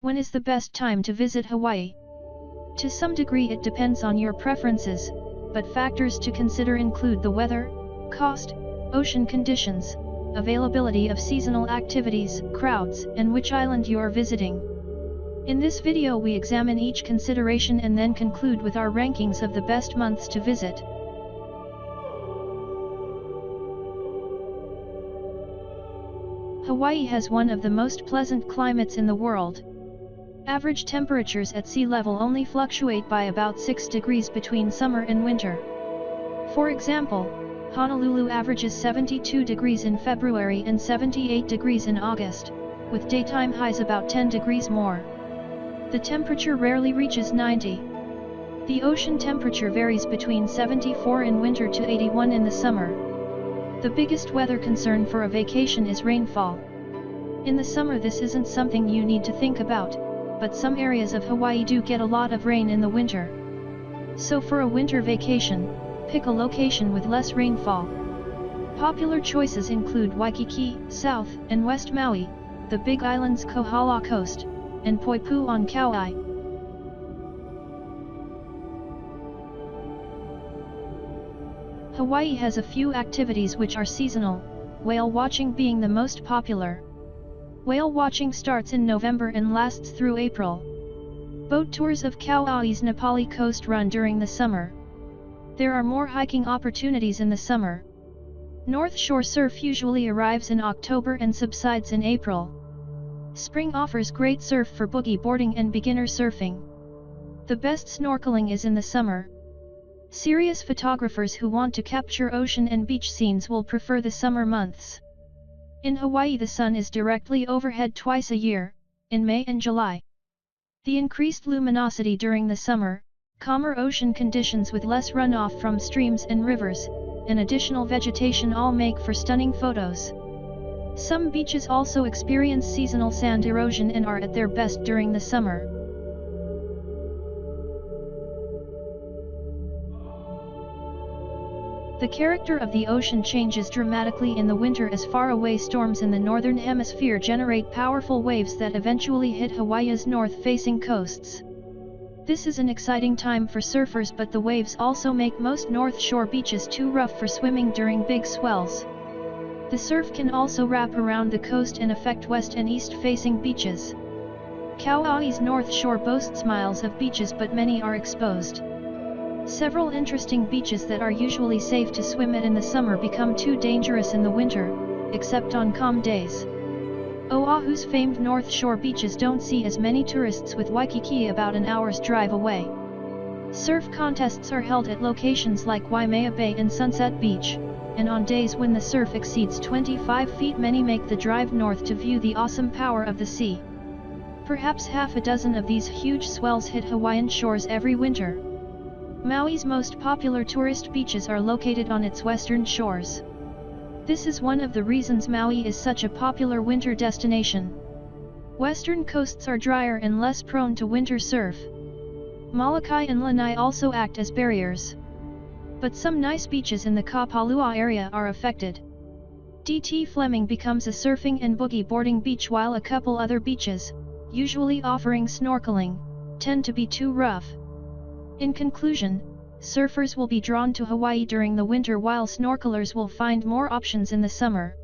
When is the best time to visit Hawaii? To some degree it depends on your preferences, but factors to consider include the weather, cost, ocean conditions, availability of seasonal activities, crowds, and which island you are visiting. In this video we examine each consideration and then conclude with our rankings of the best months to visit. Hawaii has one of the most pleasant climates in the world. Average temperatures at sea level only fluctuate by about 6 degrees between summer and winter. For example, Honolulu averages 72 degrees in February and 78 degrees in August, with daytime highs about 10 degrees more. The temperature rarely reaches 90. The ocean temperature varies between 74 in winter to 81 in the summer. The biggest weather concern for a vacation is rainfall. In the summer this isn't something you need to think about, but some areas of Hawaii do get a lot of rain in the winter. So for a winter vacation, pick a location with less rainfall. Popular choices include Waikiki, South and West Maui, the Big Island's Kohala Coast, and Poipu on Kauai. Hawaii has a few activities which are seasonal, whale watching being the most popular. Whale watching starts in November and lasts through April. Boat tours of Kauai's Nepali coast run during the summer. There are more hiking opportunities in the summer. North Shore surf usually arrives in October and subsides in April. Spring offers great surf for boogie boarding and beginner surfing. The best snorkeling is in the summer. Serious photographers who want to capture ocean and beach scenes will prefer the summer months. In Hawaii the sun is directly overhead twice a year, in May and July. The increased luminosity during the summer, calmer ocean conditions with less runoff from streams and rivers, and additional vegetation all make for stunning photos. Some beaches also experience seasonal sand erosion and are at their best during the summer. The character of the ocean changes dramatically in the winter as faraway storms in the northern hemisphere generate powerful waves that eventually hit Hawaii's north-facing coasts. This is an exciting time for surfers, but the waves also make most North Shore beaches too rough for swimming during big swells. The surf can also wrap around the coast and affect west and east-facing beaches. Kauai's North Shore boasts miles of beaches, but many are exposed. Several interesting beaches that are usually safe to swim at in the summer become too dangerous in the winter, except on calm days. Oahu's famed North Shore beaches don't see as many tourists, with Waikiki about an hour's drive away. Surf contests are held at locations like Waimea Bay and Sunset Beach, and on days when the surf exceeds 25 feet many make the drive north to view the awesome power of the sea. Perhaps half a dozen of these huge swells hit Hawaiian shores every winter. Maui's most popular tourist beaches are located on its western shores. This is one of the reasons Maui is such a popular winter destination. Western coasts are drier and less prone to winter surf. Molokai and Lanai also act as barriers. But some nice beaches in the Kapalua area are affected. DT Fleming becomes a surfing and boogie boarding beach, while a couple other beaches, usually offering snorkeling, tend to be too rough. In conclusion, surfers will be drawn to Hawaii during the winter while snorkelers will find more options in the summer.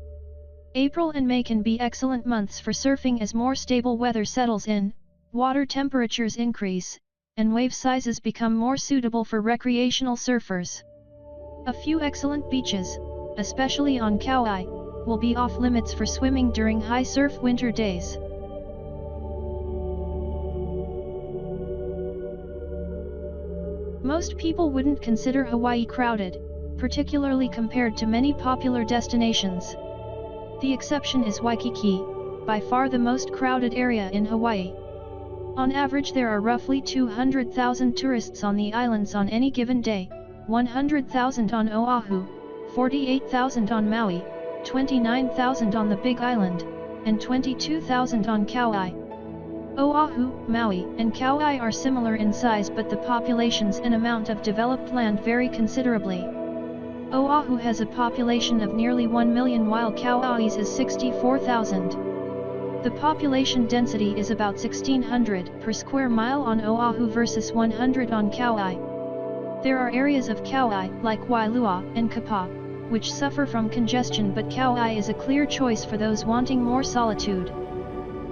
April and May can be excellent months for surfing as more stable weather settles in, water temperatures increase, and wave sizes become more suitable for recreational surfers. A few excellent beaches, especially on Kauai, will be off limits for swimming during high surf winter days. Most people wouldn't consider Hawaii crowded, particularly compared to many popular destinations. The exception is Waikiki, by far the most crowded area in Hawaii. On average there are roughly 200,000 tourists on the islands on any given day, 100,000 on Oahu, 48,000 on Maui, 29,000 on the Big Island, and 22,000 on Kauai. Oahu, Maui, and Kauai are similar in size, but the populations and amount of developed land vary considerably. Oahu has a population of nearly 1 million while Kauai's is 64,000. The population density is about 1600 per square mile on Oahu versus 100 on Kauai. There are areas of Kauai, like Wailua and Kapa, which suffer from congestion, but Kauai is a clear choice for those wanting more solitude.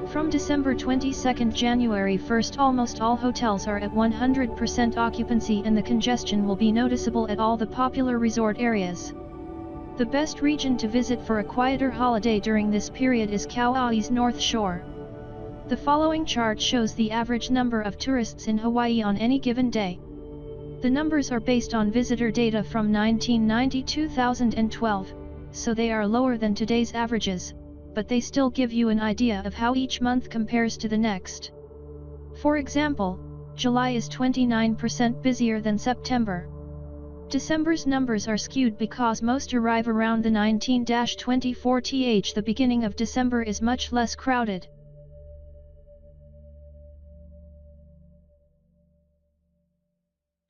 From December 22 to January 1, almost all hotels are at 100% occupancy and the congestion will be noticeable at all the popular resort areas. The best region to visit for a quieter holiday during this period is Kauai's North Shore. The following chart shows the average number of tourists in Hawaii on any given day. The numbers are based on visitor data from 1990-2012, so they are lower than today's averages, but they still give you an idea of how each month compares to the next. For example, July is 29% busier than September. December's numbers are skewed because most arrive around the 19-24th. The beginning of December is much less crowded.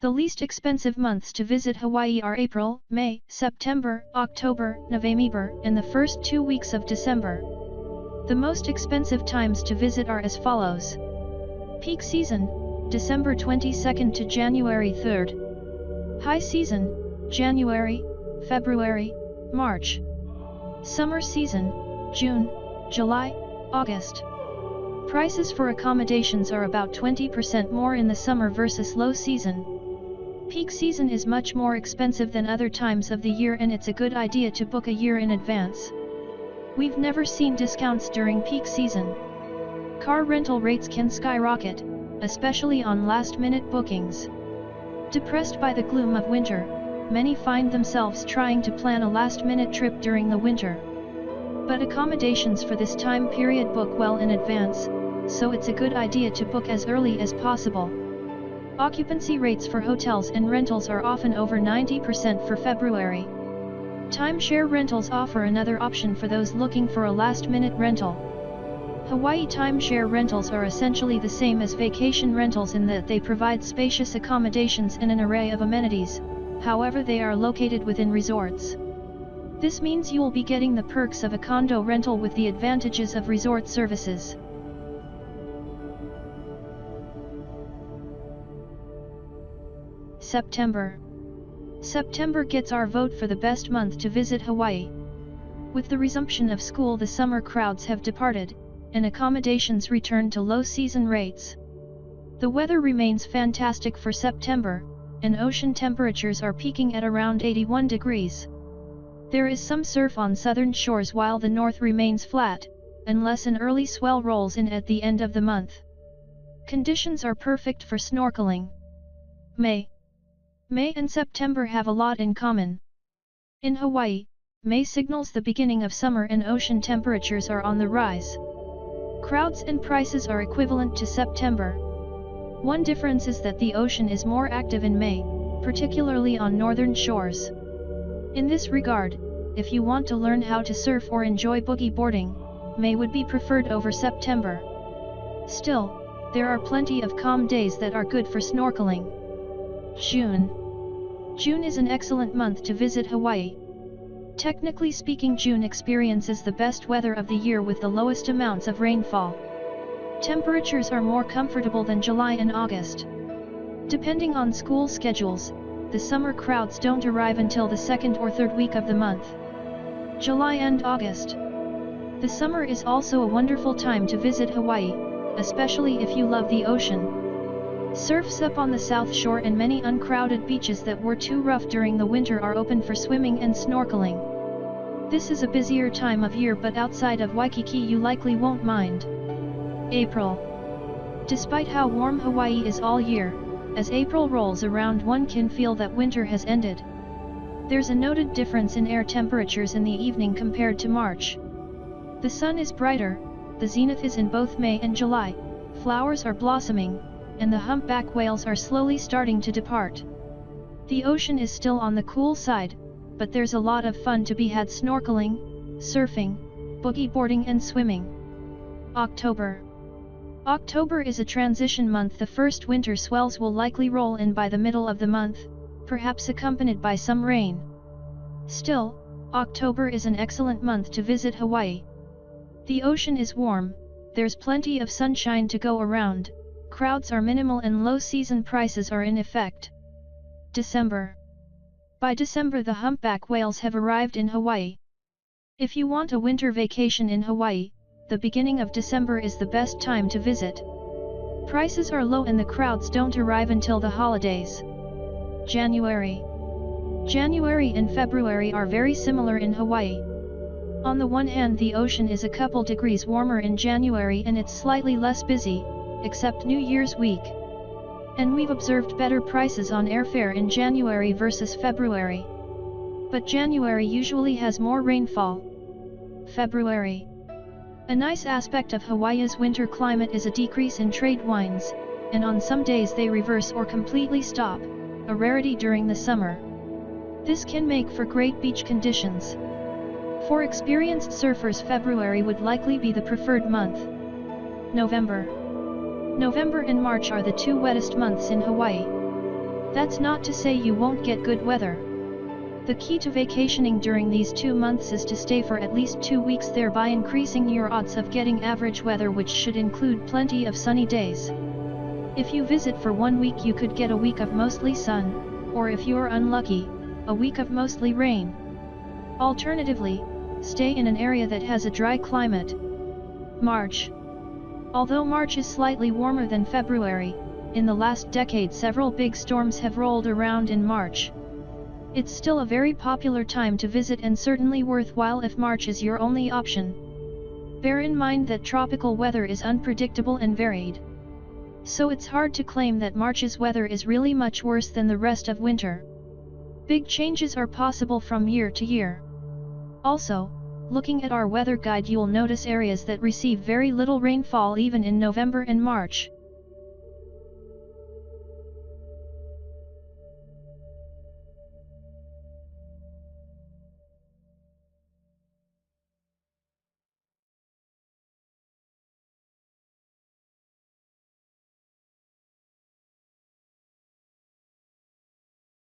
The least expensive months to visit Hawaii are April, May, September, October, November, and the first 2 weeks of December. The most expensive times to visit are as follows. Peak season, December 22 to January 3. High season, January, February, March. Summer season, June, July, August. Prices for accommodations are about 20% more in the summer versus low season. Peak season is much more expensive than other times of the year, and it's a good idea to book a year in advance. We've never seen discounts during peak season. Car rental rates can skyrocket, especially on last-minute bookings. Depressed by the gloom of winter, many find themselves trying to plan a last-minute trip during the winter. But accommodations for this time period book well in advance, so it's a good idea to book as early as possible. Occupancy rates for hotels and rentals are often over 90% for February. Timeshare rentals offer another option for those looking for a last-minute rental. Hawaii timeshare rentals are essentially the same as vacation rentals in that they provide spacious accommodations and an array of amenities, however they are located within resorts. This means you will be getting the perks of a condo rental with the advantages of resort services. September. September gets our vote for the best month to visit Hawaii. With the resumption of school, the summer crowds have departed, and accommodations return to low-season rates. The weather remains fantastic for September, and ocean temperatures are peaking at around 81 degrees. There is some surf on southern shores while the north remains flat, unless an early swell rolls in at the end of the month. Conditions are perfect for snorkeling. May and September have a lot in common. In Hawaii, May signals the beginning of summer and ocean temperatures are on the rise. Crowds and prices are equivalent to September. One difference is that the ocean is more active in May, particularly on northern shores. In this regard, if you want to learn how to surf or enjoy boogie boarding, May would be preferred over September. Still, there are plenty of calm days that are good for snorkeling. June is an excellent month to visit Hawaii. Technically speaking, June experiences the best weather of the year with the lowest amounts of rainfall. Temperatures are more comfortable than July and August. Depending on school schedules, the summer crowds don't arrive until the second or third week of the month. July and August. The summer is also a wonderful time to visit Hawaii, especially if you love the ocean. Surfs up on the South Shore and many uncrowded beaches that were too rough during the winter are open for swimming and snorkeling. This is a busier time of year, but outside of Waikiki you likely won't mind. April. Despite how warm Hawaii is all year, as April rolls around one can feel that winter has ended. There's a noted difference in air temperatures in the evening compared to March. The sun is brighter, the zenith is in both May and July, flowers are blossoming, and the humpback whales are slowly starting to depart. The ocean is still on the cool side, but there's a lot of fun to be had snorkeling, surfing, boogie boarding and swimming. October. October is a transition month. The first winter swells will likely roll in by the middle of the month, perhaps accompanied by some rain. Still, October is an excellent month to visit Hawaii. The ocean is warm, there's plenty of sunshine to go around, crowds are minimal and low season prices are in effect. December. By December the humpback whales have arrived in Hawaii. If you want a winter vacation in Hawaii, the beginning of December is the best time to visit. Prices are low and the crowds don't arrive until the holidays. January. January and February are very similar in Hawaii. On the one hand, the ocean is a couple degrees warmer in January and it's slightly less busy, except New Year's week. And we've observed better prices on airfare in January versus February. But January usually has more rainfall. February. A nice aspect of Hawaii's winter climate is a decrease in trade winds, and on some days they reverse or completely stop, a rarity during the summer. This can make for great beach conditions. For experienced surfers, February would likely be the preferred month. November. November and March are the two wettest months in Hawaii. That's not to say you won't get good weather. The key to vacationing during these 2 months is to stay for at least 2 weeks, thereby increasing your odds of getting average weather, which should include plenty of sunny days. If you visit for 1 week, you could get a week of mostly sun, or if you're unlucky, a week of mostly rain. Alternatively, stay in an area that has a dry climate. March. Although March is slightly warmer than February, in the last decade several big storms have rolled around in March. It's still a very popular time to visit and certainly worthwhile if March is your only option. Bear in mind that tropical weather is unpredictable and varied. So it's hard to claim that March's weather is really much worse than the rest of winter. Big changes are possible from year to year. Also, looking at our weather guide, you'll notice areas that receive very little rainfall even in November and March.